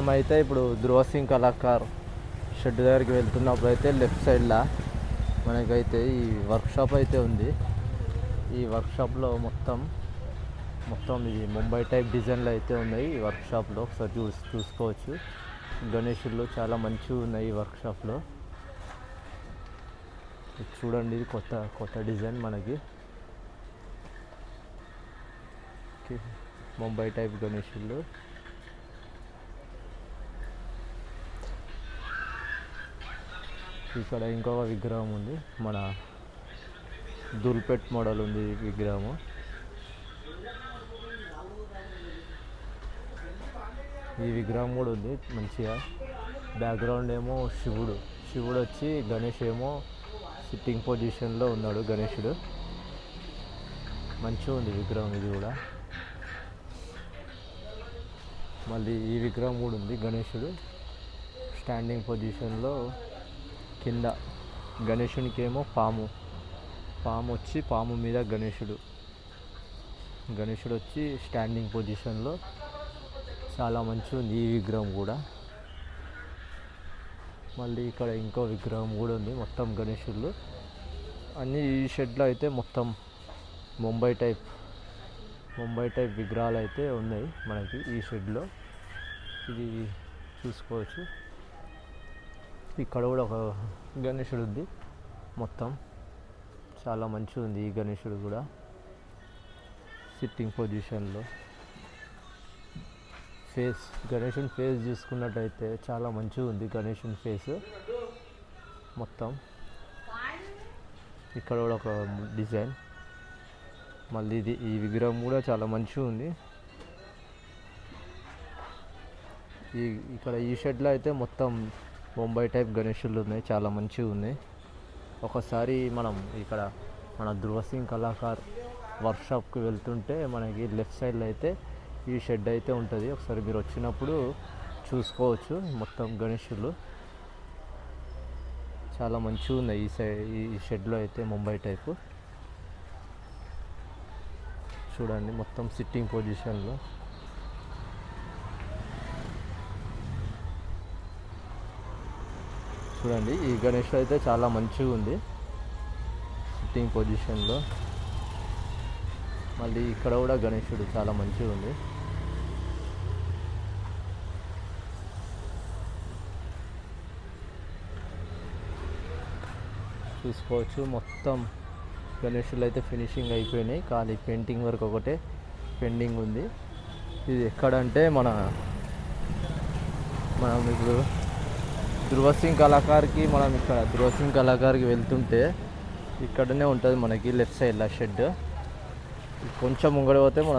మనమైతే ఇప్పుడు ధృవ సింగ్ కళాకార్ షెడ్ దగ్గరికి వెళ్తున్నప్పుడు అయితే లెఫ్ట్ సైడ్లో మనకైతే ఈ వర్క్షాప్ అయితే ఉంది. ఈ వర్క్షాప్లో మొత్తం ఇది ముంబై టైప్ డిజైన్లు అయితే ఉన్నాయి. ఈ వర్క్షాప్లో ఒకసారి చూసుకోవచ్చు. గణేషులు చాలా మంచిగా ఉన్నాయి ఈ వర్క్షాప్లో. చూడండి, ఇది కొత్త డిజైన్ మనకి ముంబై టైప్ గణేషులు. ఇక్కడ ఇంకొక విగ్రహం ఉంది, మన దుల్పెట్ మోడల్ ఉంది ఈ విగ్రహము. ఈ విగ్రహం కూడా ఉంది మంచిగా. బ్యాక్గ్రౌండ్ ఏమో శివుడు వచ్చి, గణేష్ ఏమో సిట్టింగ్ పొజిషన్లో ఉన్నాడు. గణేషుడు మంచిగా ఉంది విగ్రహం ఇది కూడా. మళ్ళీ ఈ విగ్రహం కూడా ఉంది, గణేషుడు స్టాండింగ్ పొజిషన్లో. కింద గణేషునికి ఏమో పాము వచ్చి, పాము మీద గణేషుడు వచ్చి స్టాండింగ్ పొజిషన్లో. చాలా మంచిగా ఉంది ఈ విగ్రహం కూడా. మళ్ళీ ఇక్కడ ఇంకో విగ్రహం కూడా ఉంది. మొత్తం గణేషులు అన్నీ ఈ షెడ్లో అయితే మొత్తం ముంబై టైప్ విగ్రహాలు అయితే ఉన్నాయి మనకి ఈ షెడ్లో. ఇది చూసుకోవచ్చు. ఇక్కడ కూడా ఒక గణేషుడు ఉంది. మొత్తం చాలా మంచిగా ఉంది ఈ గణేషుడు కూడా, సిట్టింగ్ పొజిషన్లో. గణేషుని ఫేస్ చూసుకున్నట్టయితే చాలా మంచిగా ఉంది గణేషుని ఫేస్ మొత్తం. ఇక్కడ కూడా ఒక డిజైన్. మళ్ళీ ఈ విగ్రహం కూడా చాలా మంచిగా ఉంది. ఇక్కడ ఈ షెడ్లో అయితే మొత్తం ముంబై టైప్ గణేషులు ఉన్నాయి, చాలా మంచిగా ఉన్నాయి. ఒకసారి మనం ఇక్కడ మన ధృవ సింగ్ కళాకార్ వర్క్షాప్కి వెళ్తుంటే మనకి లెఫ్ట్ సైడ్లో అయితే ఈ షెడ్ అయితే ఉంటుంది. ఒకసారి మీరు వచ్చినప్పుడు చూసుకోవచ్చు. మొత్తం గణేషులు చాలా మంచిగా ఉన్నాయి ఈ షెడ్లో అయితే ముంబై టైపు. చూడండి, మొత్తం సిట్టింగ్ పొజిషన్లో. చూడండి, ఈ గణేష్ అయితే చాలా మంచిగా ఉంది సిట్టింగ్ పొజిషన్లో. మళ్ళీ ఇక్కడ కూడా గణేషుడు చాలా మంచిగా ఉంది. చూసుకోవచ్చు, మొత్తం గణేషులు అయితే ఫినిషింగ్ అయిపోయినాయి. కానీ పెయింటింగ్ వర్క్ ఒకటే పెండింగ్ ఉంది. ఇది ఎక్కడంటే మనం ఇప్పుడు ధృవ సింగ్ కళాకార్కి వెళ్తుంటే ఇక్కడనే ఉంటుంది మనకి లెఫ్ట్ సైడ్లో షెడ్. కొంచెం ముంగడి పోతే మనం